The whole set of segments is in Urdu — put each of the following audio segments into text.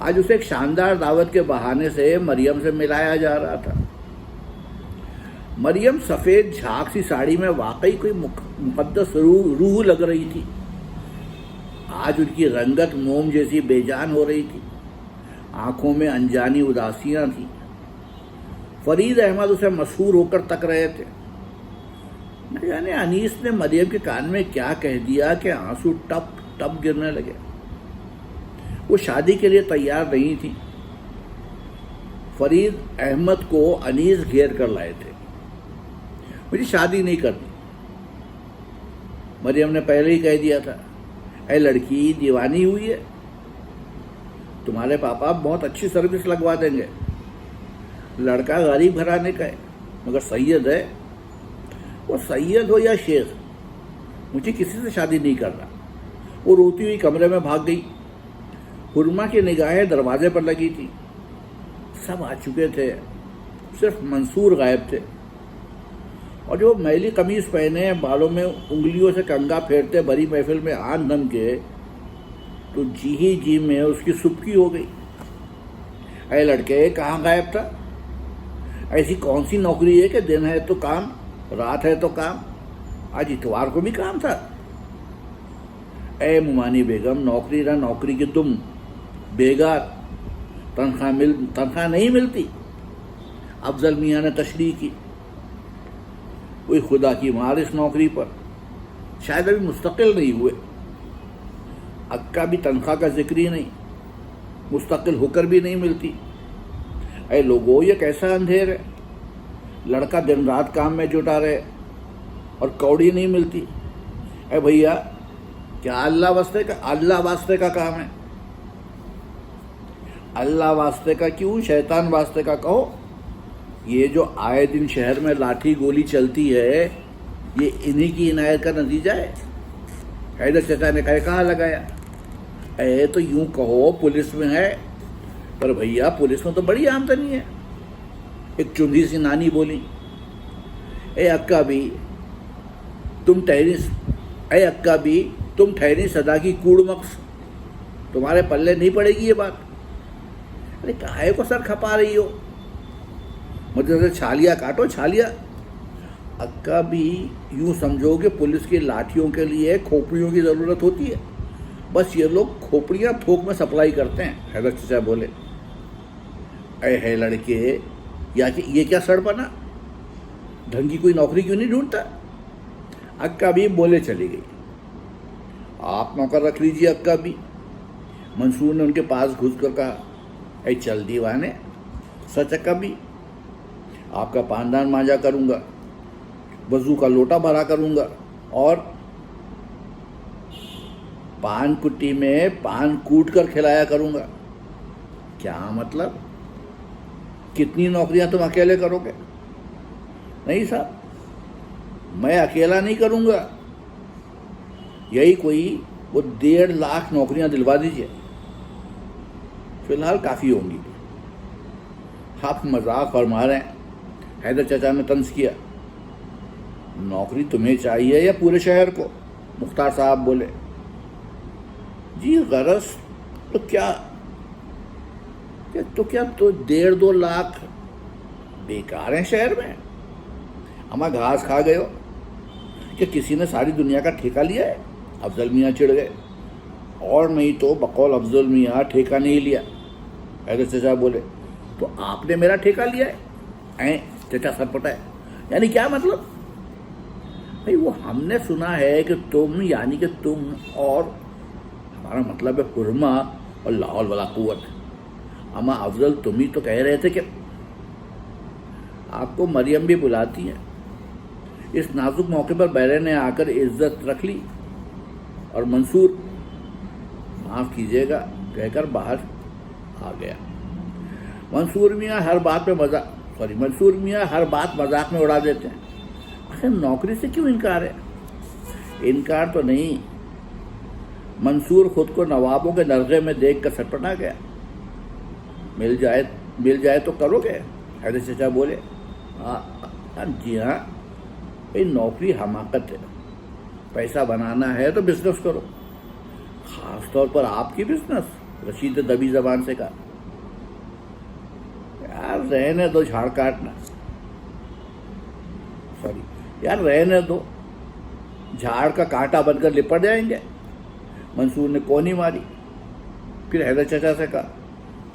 آج اسے ایک شاندار دعوت کے بہانے سے مریم سے ملایا جا رہا تھا۔ مریم سفید جھاگ سی ساڑی میں واقعی کوئی مقدس روح لگ رہی تھی۔ آج ان کی رنگت موم جیسی بے جان ہو رہی تھی، آنکھوں میں انجانی اداسیاں تھیں۔ فرید احمد اسے مسحور ہو کر تک رہے تھے۔ نہ جانے انیس نے مریم کے کان میں کیا کہہ دیا کہ آنسو ٹپ ٹپ گرنے لگے۔ وہ شادی کے لیے تیار نہیں تھی۔ فرید احمد کو انیس گھیر کر لائے تھے۔ مجھے شادی نہیں کرنی، مریم نے پہلے ہی کہہ دیا تھا۔ اے لڑکی، دیوانی ہوئی ہے؟ تمہارے پاپا بہت اچھی سروس لگوا دیں گے۔ لڑکا غریب گھرانے کا ہے مگر سید ہے۔ وہ سید ہو یا شیخ، مجھے کسی سے شادی نہیں کرنا۔ وہ روتی ہوئی کمرے میں بھاگ گئی۔ حرمہ کی نگاہیں دروازے پر لگی تھی۔ سب آ چکے تھے، صرف منصور غائب تھے، اور جو میلی قمیض پہنے بالوں میں انگلیوں سے کنگا پھیرتے بڑی محفل میں آن دم کے تو جی ہی جی میں اس کی سبکی ہو گئی۔ اے لڑکے، کہاں غائب تھا؟ ایسی کون سی نوکری ہے کہ دن ہے تو کام، رات ہے تو کام؟ آج اتوار کو بھی کام تھا۔ اے مومانی بیگم، نوکری نہ نوکری کی تم بیگار، تنخواہ نہیں ملتی۔ افضل میاں نے تشریح کی۔ کوئی خدا کی مار اس نوکری پر، شاید ابھی مستقل نہیں ہوئے۔ اکا بھی تنخواہ کا ذکر ہی نہیں، مستقل ہو کر بھی نہیں ملتی۔ اے لوگو، یہ کیسا اندھیر ہے؟ لڑکا دن رات کام میں جٹا رہے اور کوڑی نہیں ملتی۔ اے بھیا، کیا اللہ واسطے کا کام ہے؟ اللہ واسطے کا کیوں، شیطان واسطے کا کہو۔ یہ جو آئے دن شہر میں لاٹھی گولی چلتی ہے، یہ انہی کی عنایت کا نتیجہ ہے۔ حیدر چچا نے کہاں لگایا؟ اے تو یوں کہو پولیس میں ہے، پر بھیا پولیس میں تو بڑی آمدنی ہے۔ ایک چندھی سی نانی بولی۔ اے اکا بھی تم ٹھہری صدا کی کوڑ مقص، تمہارے پلے نہیں پڑے گی یہ بات۔ ارے کاہے کو سر کھپا رہی ہو؟ مجھے چھالیا کاٹو، چھالیا۔ اکا بھی یوں سمجھو کہ پولیس کی لاٹھیوں کے لیے کھوپڑیوں کی ضرورت ہوتی ہے، بس یہ لوگ کھوپڑیاں تھوک میں سپلائی کرتے ہیں۔ حیدر چچا بولے۔ اے ہے لڑکے، یہ کیا سڑ بنا؟ ڈھنگ کی کوئی نوکری کیوں نہیں ڈھونڈتا؟ اکا بھی بولے چلی گئی۔ آپ نوکر رکھ لیجیے اکا بھی۔ منصور نے ان کے پاس گھس کر کہا۔ اے چل دیوانے، سچ اکا بھی، آپ کا پاندان مانجا کروں گا، وضو کا لوٹا بھرا کروں گا، اور پان کٹی میں پان کوٹ کر کھلایا کروں گا۔ کیا مطلب؟ کتنی نوکریاں تم اکیلے کرو گے؟ نہیں صاحب، میں اکیلا نہیں کروں گا، یہی کوئی وہ 1.5 لاکھ نوکریاں دلوا دیجیے، فی الحال کافی ہوں گی۔ آپ مذاق فرما رہے ہیں؟ حیدر چچا نے طنز کیا۔ نوکری تمہیں چاہیے یا پورے شہر کو؟ مختار صاحب بولے۔ جی غرض تو کیا 1.5-2 لاکھ بیکار ہیں شہر میں؟ اما گھاس کھا گئے ہو کہ کسی نے ساری دنیا کا ٹھیکہ لیا ہے؟ افضل میاں چڑھ گئے۔ اور نہیں تو بقول افضل میاں ٹھیکہ نہیں لیا۔ حیدر چچا بولے۔ تو آپ نے میرا ٹھیکہ لیا ہے؟ چچا سر پٹائے۔ یعنی کیا مطلب؟ بھائی وہ ہم نے سنا ہے کہ تم، یعنی کہ تم، اور ہمارا مطلب ہے حرمہ اور لا حول ولا قوت۔ اما افضل تم ہی تو کہہ رہے تھے کہ آپ کو مریم بھی بلاتی ہے۔ اس نازک موقع پر بیرے نے آ کر عزت رکھ لی اور منصور معاف کیجیے گا کہہ کر باہر آ گیا۔ منصور میاں ہر بات مذاق میں اڑا دیتے ہیں۔ آخر نوکری سے کیوں انکار ہے؟ انکار تو نہیں، منصور خود کو نوابوں کے نرغے میں دیکھ کر سٹپٹا گیا۔ مل جائے تو کرو گے؟ حیدر چچا بولے۔ جی ہاں بھائی، نوکری حماقت ہے، پیسہ بنانا ہے تو بزنس کرو، خاص طور پر آپ کی بزنس۔ رشید نے دبی زبان سے کہا یار رہنے دو جھاڑ کاٹنا، سوری یار رہنے دو، جھاڑ کا کانٹا بن کر لپٹ جائیں گے۔ منصور نے کونی ماری، پھر حیدر چچا سے کہا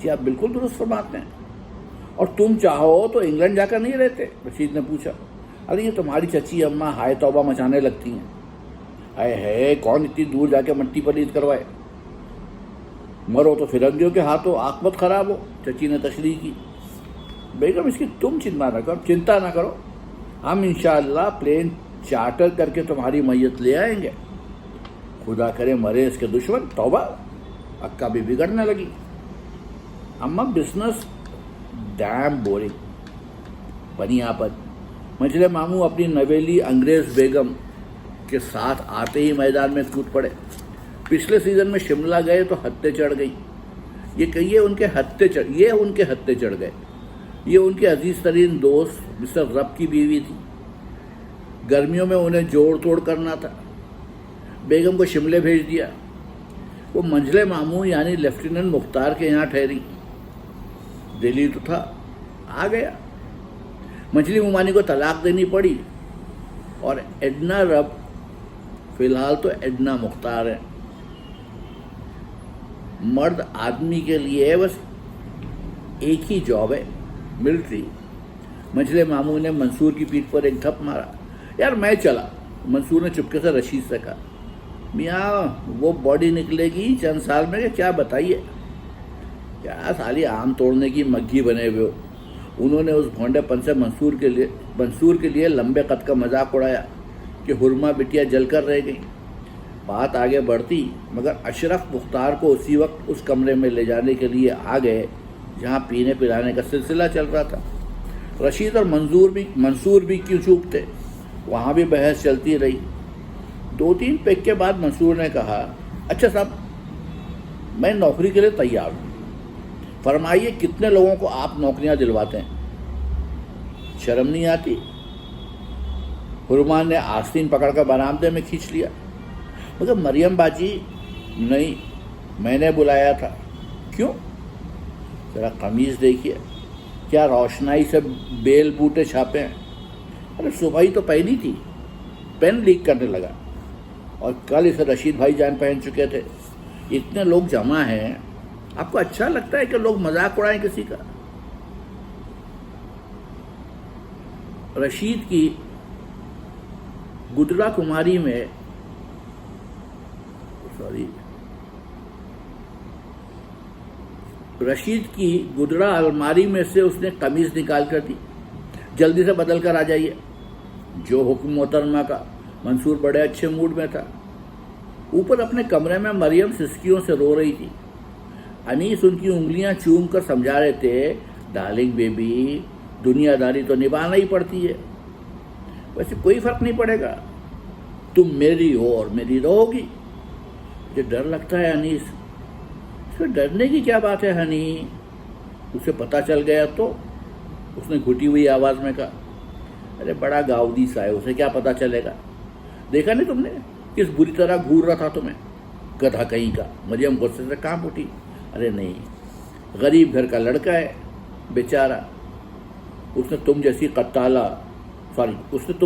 جی آپ بالکل درست فرماتے ہیں، اور تم چاہو تو انگلینڈ جا کر نہیں رہتے؟ رشید نے پوچھا۔ ارے یہ تمہاری چچی اماں ہائے توبہ مچانے لگتی ہیں، ہائے ہے کون اتنی دور جا کے مٹی پلیت کروائے، مرو تو فرنگیوں کے ہاتھوں عاقبت خراب ہو۔ چچی نے تشریح کی۔ بیگم اس کی تم چنتا نہ کرو، ہم انشاءاللہ پلین چارٹر کر کے تمہاری میت لے آئیں گے، خدا کرے مرے اس کے دشمن۔ توبہ، اکا بھی بگڑنے لگی۔ اماں بزنس ڈیم بورنگ، بنی آپت۔ منجلے ماموں اپنی نویلی انگریز بیگم کے ساتھ آتے ہی میدان میں کود پڑے۔ پچھلے سیزن میں شملہ گئے تو ہتے چڑھ گئی، یہ ان کے ہتے چڑھ گئے۔ یہ ان کے عزیز ترین دوست مسٹر رب کی بیوی تھی، گرمیوں میں انہیں جوڑ توڑ کرنا تھا، بیگم کو شملے بھیج دیا۔ وہ منجلے ماموں یعنی لیفٹیننٹ مختار کے یہاں ٹھہری، دلی تو تھا، آ گیا۔ منجلی ممانی کو طلاق دینی پڑی، اور ایڈنا رب فی الحال تو ایڈنا مختار ہے۔ مرد آدمی کے لیے بس ایک ہی جاب ہے، ملٹری۔ منجلے ماموں نے منصور کی پیٹھ پر ایک دھپ مارا۔ یار میں چلا، منصور نے چپکے سے رشید سے کہا۔ میاں وہ باڈی نکلے گی چند سال میں کہ کیا بتائیے، کیا سالی آم توڑنے کی مگھی بنے ہوئے ہو۔ انہوں نے اس بھونڈے پن سے منصور کے لیے لمبے قد کا مذاق اڑایا کہ حرمہ بٹیا جل کر رہ گئی۔ بات آگے بڑھتی مگر اشرف مختار کو اسی وقت اس کمرے میں لے جانے کے لیے آ گئے جہاں پینے پلانے کا سلسلہ چل رہا تھا۔ رشید اور منصور بھی کیوں چوپ تھے، وہاں بھی بحث چلتی رہی۔ 2-3 پیک کے بعد منصور نے کہا اچھا صاحب میں نوکری کے لیے تیار ہوں، فرمائیے کتنے لوگوں کو آپ نوکریاں دلواتے ہیں؟ شرم نہیں آتی؟ حرمان نے آستین پکڑ کر برآمدے میں کھینچ لیا۔ مگر مریم باجی نہیں، میں نے بلایا تھا۔ کیوں؟ ذرا قمیض دیکھیے، کیا روشنائی سے بیل بوٹے چھاپے ہیں۔ ارے صبح ہی تو پہنی تھی، پین لیک کرنے لگا، اور کل اسے رشید بھائی جان پہن چکے تھے۔ اتنے لوگ جمع ہیں، آپ کو اچھا لگتا ہے کہ لوگ مذاق اڑائیں کسی کا؟ رشید کی گڈرا کماری میں رشید کی گڈرا الماری میں سے اس نے قمیض نکال کر دی۔ جلدی سے بدل کر آ جائیے۔ جو حکم محترمہ کا۔ منصور بڑے اچھے موڈ میں تھا۔ اوپر اپنے کمرے میں مریم سسکیوں سے رو رہی تھی۔ انیس ان کی انگلیاں چوم کر سمجھا رہے تھے ڈارلنگ بیبی، دنیا داری تو نبھانا ہی پڑتی ہے، ویسے کوئی فرق نہیں پڑے گا، تم میری ہو اور میری رہو گی۔ مجھے ڈر لگتا ہے انیس۔ اس میں ڈرنے کی کیا بات ہے ہنی؟ اسے پتہ چل گیا تو؟ اس نے گھٹی ہوئی آواز میں کہا۔ ارے بڑا گاؤدی سا ہے، اسے کیا پتہ چلے گا؟ دیکھا نہیں تم نے کس بری طرح گھور رہا تھا تمہیں، گدھا کہیں کا۔ مریم غصے سے کانپ اٹھی۔ ارے نہیں، غریب گھر کا لڑکا ہے بیچارہ، اس نے تم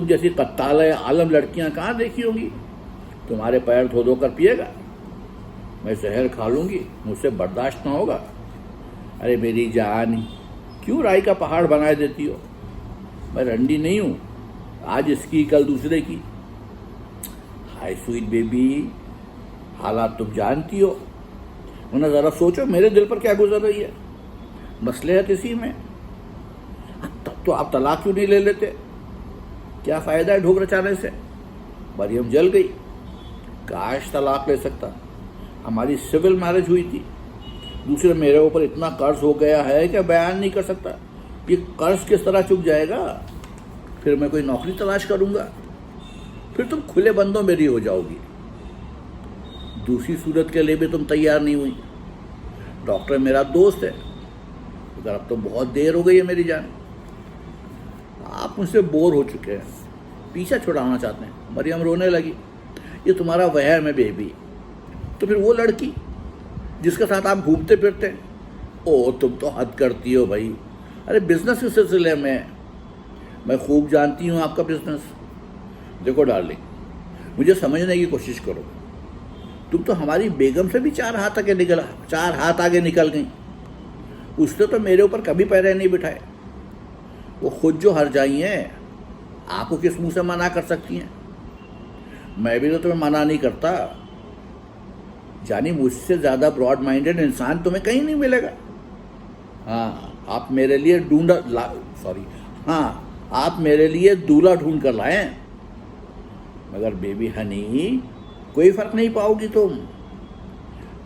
جیسی قتالہ عالم لڑکیاں کہاں دیکھی ہوں گی؟ تمہارے پیر دھو دھو کر پیے گا، میں زہر کھا لوں گی، مجھ سے برداشت نہ ہوگا۔ ارے میری جان، کیوں رائی کا پہاڑ بنائے دیتی ہو؟ میں رنڈی نہیں ہوں، آج اس کی کل دوسرے کی۔ ہائی سویٹ بیبی، حالات تم جانتی ہو، ورنہ ذرا سوچو میرے دل پر کیا گزر رہی ہے۔ مصلحت اسی میں۔ تب تو آپ طلاق کیوں نہیں لے لیتے؟ کیا فائدہ ہے ڈھوک رچانے سے؟ مریم جل گئی۔ کاش طلاق لے سکتا، ہماری سول میرج ہوئی تھی۔ دوسرے میرے اوپر اتنا قرض ہو گیا ہے کہ بیان نہیں کر سکتا۔ یہ قرض کس طرح چک جائے گا؟ پھر میں کوئی نوکری تلاش کروں گا، پھر تم کھلے بندوں میری ہو جاؤ گی۔ دوسری صورت کے لیے بھی تم تیار نہیں ہوئی۔ ڈاکٹر میرا دوست ہے، مگر اب تو بہت دیر ہو گئی ہے میری جان، آپ مجھ سے بور ہو چکے ہیں، پیچھا چھڑانا چاہتے ہیں۔ مریم رونے لگی۔ یہ تمہارا وہم ہے بیبی، تو پھر وہ لڑکی جس کے ساتھ آپ گھومتے پھرتے ہیں. او تم تو حد کرتی ہو بھائی. ارے بزنس کے سلسلے میں خوب جانتی ہوں آپ کا بزنس. دیکھو ڈارلنگ, مجھے سمجھنے کی کوشش کرو. تم تو ہماری بیگم سے بھی 4 ہاتھ آگے نکل گئیں. اس نے تو میرے اوپر کبھی پیرے نہیں بٹھائے. وہ خود جو ہر جائی ہیں, آپ کو کس منہ سے منع کر سکتی ہیں؟ میں بھی تو تمہیں منع نہیں کرتا. یعنی مجھ سے زیادہ براڈ مائنڈڈ انسان تمہیں کہیں نہیں ملے گا. ہاں آپ میرے لیے آپ میرے لیے دولہا ڈھونڈ کر لائیں, مگر بیبی ہنی کوئی فرق نہیں پاؤ گی تم.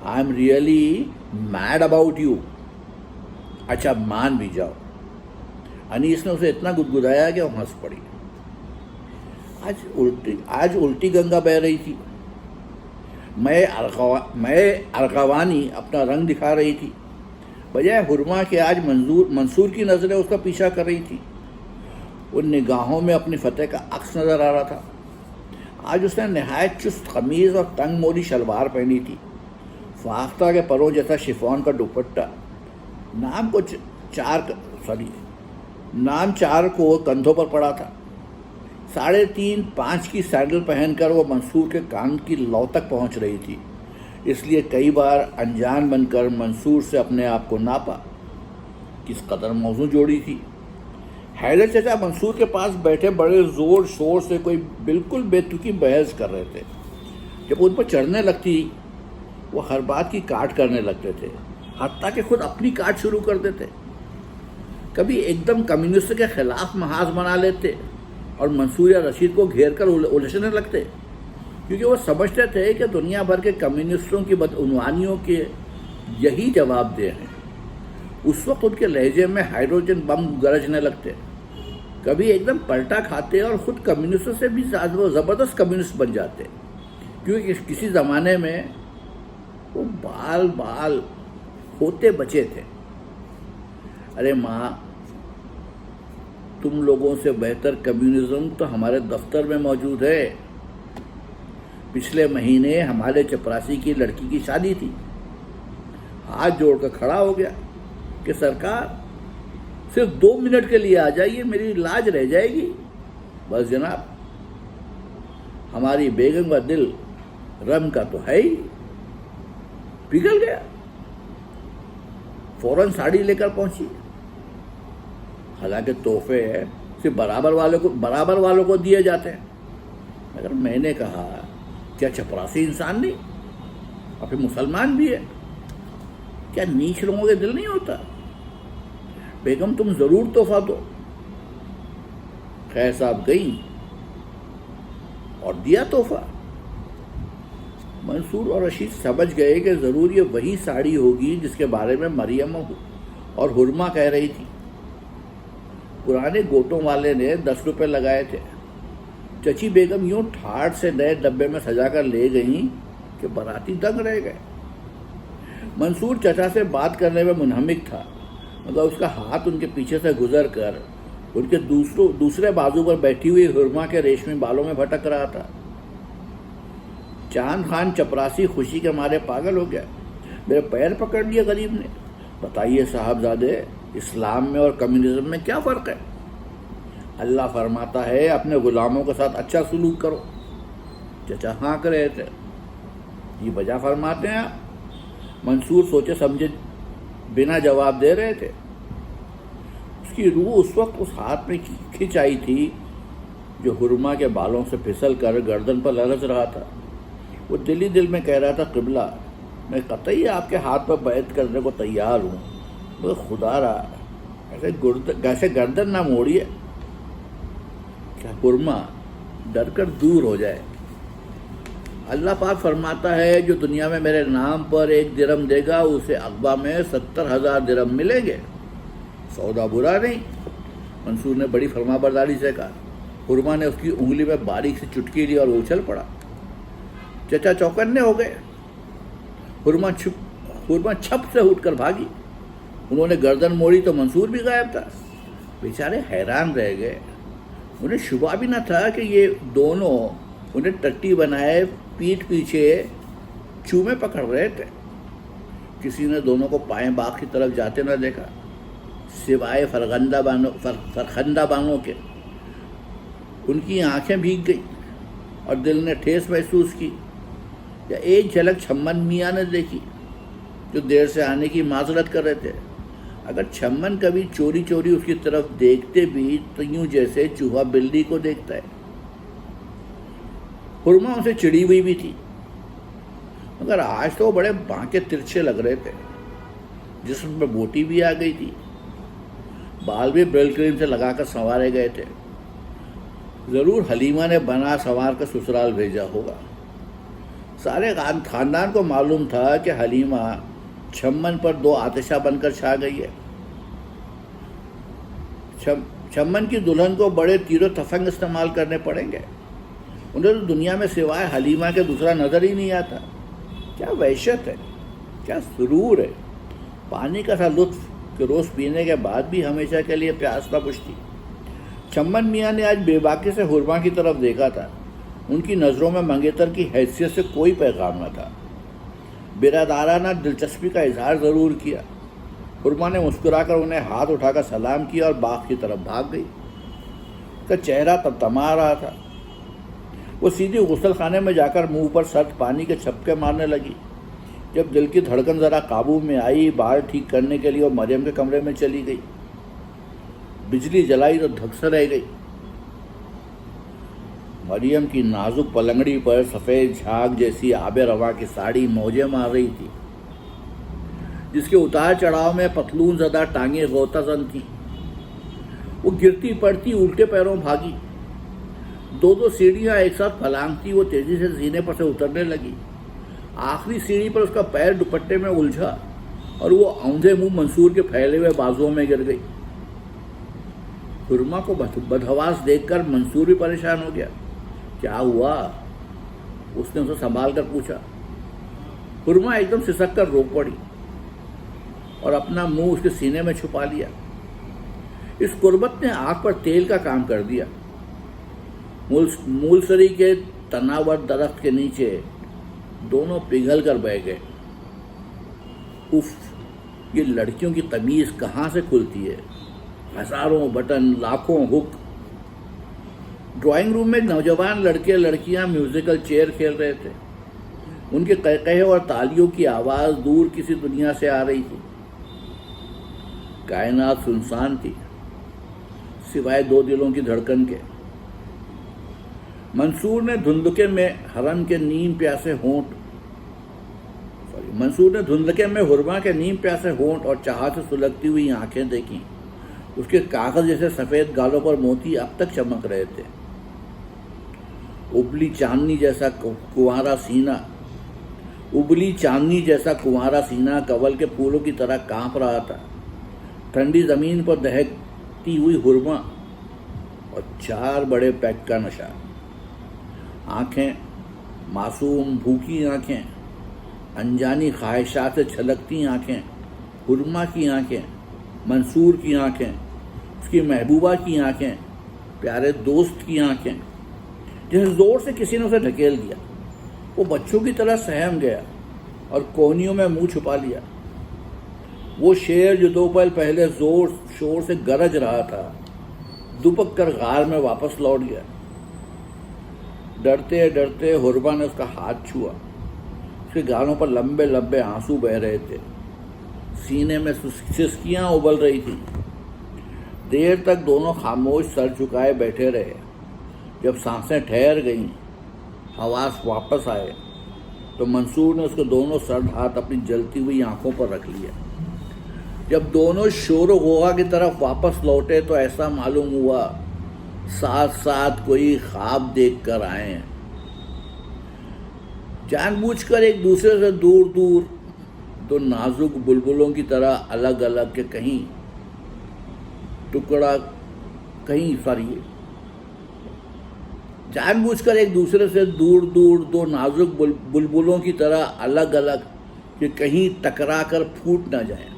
I am really made about you. اچھا مان بھی جاؤ. انیس نے اسے اتنا گدگدایا کہ وہ ہنس پڑی. آج الٹی گنگا بہہ رہی تھی. میں ارغوانی اپنا رنگ دکھا رہی تھی. بجائے حرما کے آج منصور کی نظریں اس کا پیچھا کر رہی تھی. ان نگاہوں میں اپنی فتح کا عکس نظر آ رہا تھا. آج اس نے نہایت چست قمیض اور تنگ موری شلوار پہنی تھی. فاختہ کے پروں جیسا شفون کا دوپٹہ. نام 4 کو کندھوں پر پڑا تھا. 3.5-5 کی سینڈل پہن کر وہ منصور کے کان کی لو تک پہنچ رہی تھی. اس لیے کئی بار انجان بن کر منصور سے اپنے آپ کو ناپا. کس قدر موزوں جوڑی تھی. حیدر چچا منصور کے پاس بیٹھے بڑے زور شور سے کوئی بالکل بے تکی بحث کر رہے تھے. جب ان پر چڑھنے لگتی وہ ہر بات کی کاٹ کرنے لگتے تھے, حتیٰ کہ خود اپنی کاٹ شروع کر دیتے. کبھی ایک دم کمیونسٹ کے خلاف محاذ بنا لیتے اور منصور یا رشید کو گھیر کر الجھنے لگتے, کیونکہ وہ سمجھتے تھے کہ دنیا بھر کے کمیونسٹوں کی بدعنوانیوں کے یہی جواب دہ ہیں. اس وقت ان کے لہجے میں ہائیڈروجن بم گرجنے لگتے. کبھی ایک دم پلٹا کھاتے اور خود کمیونسٹوں سے بھی زبردست کمیونسٹ بن جاتے, کیونکہ کسی زمانے میں وہ بال ہوتے بچے تھے. ارے ماں, تم لوگوں سے بہتر کمیونزم تو ہمارے دفتر میں موجود ہے. پچھلے مہینے ہمارے چپراسی کی لڑکی کی شادی تھی. ہاتھ جوڑ کر کھڑا ہو گیا کہ سرکار صرف 2 منٹ کے لیے آ جائیے, میری لاج رہ جائے گی. بس جناب, ہماری بیگم کا دل رم کا تو ہے ہی. پگھل گیا. فوراً ساڑی لے کر پہنچی. حالانکہ تحفے صرف برابر والوں کو دیے جاتے ہیں. مگر میں نے کہا, کیا چپراسی انسان نہیں, اور پھر مسلمان بھی ہے, کیا نیچ لوگوں کے دل نہیں ہوتا؟ بیگم تم ضرور تحفہ دو. خیر صاحب گئی اور دیا تحفہ. منصور اور رشید سمجھ گئے کہ ضرور یہ وہی ساڑی ہوگی جس کے بارے میں مریم اور حرما کہہ رہی تھی. پرانے گوٹوں والے نے 10 روپے لگائے تھے. چچی بیگم یوں ٹھاٹ سے نئے ڈبے میں سجا کر لے گئیں کہ باراتی دنگ رہ گئے. منصور چچا سے بات کرنے میں منہمک تھا, مگر اس کا ہاتھ ان کے پیچھے سے گزر کر ان کے دوسرے بازو پر بیٹھی ہوئی حرما کے ریشمی بالوں میں بھٹک رہا تھا. چاند خان چپراسی خوشی کے مارے پاگل ہو گیا. میرے پیر پکڑ لیے غریب نے. بتائیے صاحبزادے, اسلام میں اور کمیونزم میں کیا فرق ہے؟ اللہ فرماتا ہے اپنے غلاموں کے ساتھ اچھا سلوک کرو. چچا ہاں کر رہے تھے. یہ وجہ فرماتے ہیں آپ؟ منصور سوچے سمجھے بنا جواب دے رہے تھے. اس کی روح اس وقت اس ہاتھ میں کھنچ آئی تھی جو حرما کے بالوں سے پھسل کر گردن پر لرز رہا تھا. وہ دل ہی دل میں کہہ رہا تھا, قبلہ میں قطعی آپ کے ہاتھ پر بیعت کرنے کو تیار ہوں, مگر خدا رہا ایسے گردن نہ موڑیے کیا حرما ڈر کر دور ہو جائے. اللہ پاک فرماتا ہے جو دنیا میں میرے نام پر 1 درم دے گا اسے عقبہ میں 70,000 درم ملیں گے. سودا برا نہیں. منصور نے بڑی فرما برداری سے کہا. حرما نے اس کی انگلی میں باریک سی چٹکی لی اور اچھل پڑا. چچا چوکنے ہو گئے. حرما چھپ سے اٹھ کر بھاگی. انہوں نے گردن موڑی تو منصور بھی غائب تھا. بیچارے حیران رہ گئے. انہیں شبہ بھی نہ تھا کہ یہ دونوں انہیں ٹٹی بنائے پیٹھ پیچھے چومے پکڑ رہے تھے. کسی نے دونوں کو پائیں باغ کی طرف جاتے نہ دیکھا، سوائے فرخندہ بانوں کے۔ ان کی آنکھیں بھیگ گئی اور دل نے ٹھیس محسوس کی، یا ایک جھلک چھمن میاں نے دیکھی جو دیر سے آنے کی معذرت کر رہے تھے۔ اگر چھمن کبھی چوری چوری اس کی طرف دیکھتے بھی تو یوں جیسے چوہا بلی کو دیکھتا ہے۔ حرمہ ان سے چڑی ہوئی بھی تھی، مگر آج تو وہ بڑے بانکے ترچھے لگ رہے تھے۔ جسم پر بوٹی بھی آ گئی تھی، بال بھی برل کریم سے لگا کر سنوارے گئے تھے۔ ضرور حلیمہ نے بنا سنوار کر سسرال بھیجا ہوگا۔ سارے خاندان کو معلوم تھا کہ حلیمہ چھمن پر دو آتشہ بن کر چھا گئی ہے۔ چھمن کی دلہن کو بڑے تیر و تفنگ استعمال کرنے پڑیں گے۔ انہیں تو دنیا میں سوائے حلیمہ کے دوسرا نظر ہی نہیں آتا۔ کیا وحشت ہے، کیا سرور ہے، پانی کا تھا لطف کہ روز پینے کے بعد بھی ہمیشہ کے لیے پیاس نہ بجھتی۔ چھمن میاں نے آج بے باکی سے حرمہ کی طرف دیکھا تھا۔ ان کی نظروں میں منگیتر کی حیثیت سے کوئی پیغام نہ تھا۔ برادرانہ دلچسپی کا اظہار ضرور کیا۔ حرمہ نے مسکرا کر انہیں ہاتھ اٹھا کر سلام کیا اور باغ کی طرف بھاگ گئی۔ اس کا چہرہ تمتما رہا تھا۔ وہ سیدھی غسل خانے میں جا کر منہ پر سرد پانی کے چھپکے مارنے لگی۔ جب دل کی دھڑکن ذرا قابو میں آئی، بال ٹھیک کرنے کے لیے وہ مریم کے کمرے میں چلی گئی۔ بجلی جلائی تو دھک سے رہ گئی۔ مریم کی نازک پلنگڑی پر سفید جھاگ جیسی آب رواں کی ساڑی موجیں مار رہی تھی، جس کے اتار چڑھاؤ میں پتلون زدہ ٹانگیں غوطہ زن تھیں۔ وہ گرتی پڑتی الٹے پیروں بھاگی، دو سیڑھیاں ایک ساتھ پھلانگتی وہ تیزی سے زینے پر سے اترنے لگی۔ آخری سیڑھی پر اس کا پیر دوپٹے میں الجھا اور وہ اوندھے منہ منصور کے پھیلے ہوئے بازوؤں میں گر گئی۔ حرمہ کو بدحواس دیکھ کر منصور بھی پریشان ہو گیا۔ کیا ہوا؟ اس نے اسے سنبھال کر پوچھا۔ حرمہ ایک دم سسک کر رو پڑی اور اپنا منہ اس کے سینے میں چھپا لیا۔ اس قربت نے آنکھ پر تیل کا کام کر دیا۔ مولسری کے تناور درخت کے نیچے دونوں پگھل کر بہ گئے۔ اف، یہ لڑکیوں کی تمیز کہاں سے کھلتی ہے؟ ہزاروں بٹن، لاکھوں ہک۔ ڈرائنگ روم میں نوجوان لڑکے لڑکیاں میوزیکل چیئر کھیل رہے تھے۔ ان کے قہقہے اور تالیوں کی آواز دور کسی دنیا سے آ رہی تھی۔ کائنات سنسان تھی سوائے دو دلوں کی دھڑکن کے۔ منصور نے دھندلکے میں حرم کے نیم پیاسے ہونٹ حرمہ کے نیم پیاسے ہونٹ اور چاہت سے سلگتی ہوئی آنکھیں دیکھیں۔ اس کے کاغذ جیسے سفید گالوں پر موتی اب تک چمک رہے تھے۔ ابلی چاندنی جیسا کنوارا سینہ کنول کے پھولوں کی طرح کانپ رہا تھا۔ ٹھنڈی زمین پر دہکتی ہوئی حرمہ اور 4 بڑے پیک کا نشہ۔ آنکھیں معصوم بھوکی آنکھیں، انجانی خواہشات سے چھلکتی آنکھیں، حرمہ کی آنکھیں، منصور کی آنکھیں، اس کی محبوبہ کی آنکھیں، پیارے دوست کی آنکھیں۔ جیسے زور سے کسی نے اسے دھکیل دیا، وہ بچوں کی طرح سہم گیا اور کونیوں میں منہ چھپا لیا۔ وہ شیر جو 2 پل پہلے زور شور سے گرج رہا تھا، دپک کر غار میں واپس لوٹ گیا۔ ڈرتے ڈرتے حرمہ نے اس کا ہاتھ چھوا۔ اس کے گالوں پر لمبے لمبے آنسو بہ رہے تھے، سینے میں سسکیاں ابل رہی تھیں۔ دیر تک دونوں خاموش سر جھکائے بیٹھے رہے۔ جب سانسیں ٹھہر گئیں، حواس واپس آئے، تو منصور نے اس کے دونوں سرد ہاتھ اپنی جلتی ہوئی آنکھوں پر رکھ لیا۔ جب دونوں شور و غوغا کی طرف واپس لوٹے تو ایسا معلوم ہوا ساتھ ساتھ کوئی خواب دیکھ کر آئے ہیں۔ جان بوجھ کر ایک دوسرے سے دور دور، دو نازک بلبلوں کی طرح الگ الگ کے جان بوجھ کر ایک دوسرے سے دور دور، دو نازک بلبلوں کی طرح الگ الگ کہ کہیں ٹکرا کر پھوٹ نہ جائیں۔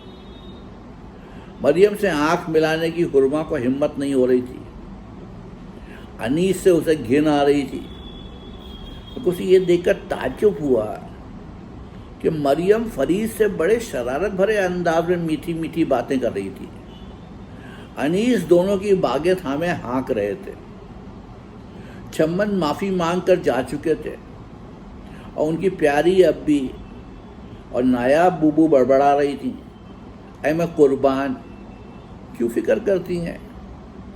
مریم سے آنکھ ملانے کی حرمہ کو ہمت نہیں ہو رہی تھی۔ انیس سے اسے گھن آ رہی تھی۔ اسے یہ دیکھ کر تعجب ہوا کہ کہ مریم فرید سے بڑے شرارت بھرے انداز میں میٹھی میٹھی باتیں کر رہی تھی۔ انیس دونوں کی باگیں تھامے ہانک رہے تھے۔ چمن معافی مانگ کر جا چکے تھے اور ان کی پیاری ابی اور نایاب بوبو بڑبڑا رہی تھیں، اے میں قربان، کیوں فکر کرتی ہیں؟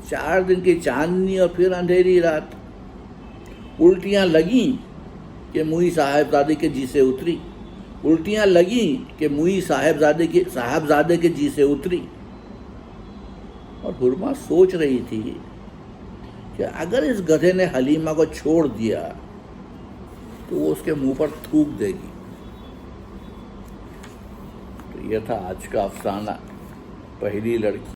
4 دن کی چاندنی اور پھر اندھیری رات۔ الٹیاں لگیں کہ موئی صاحبزادے کے جی سے اتری، الٹیاں لگیں کہ موئی صاحبزادے کے جی سے اتری۔ اور حرمہ سوچ رہی تھی کہ اگر اس گدھے نے حلیمہ کو چھوڑ دیا تو وہ اس کے منہ پر تھوک دے گی۔ تو یہ تھا آج کا افسانہ، پہلی لڑکی۔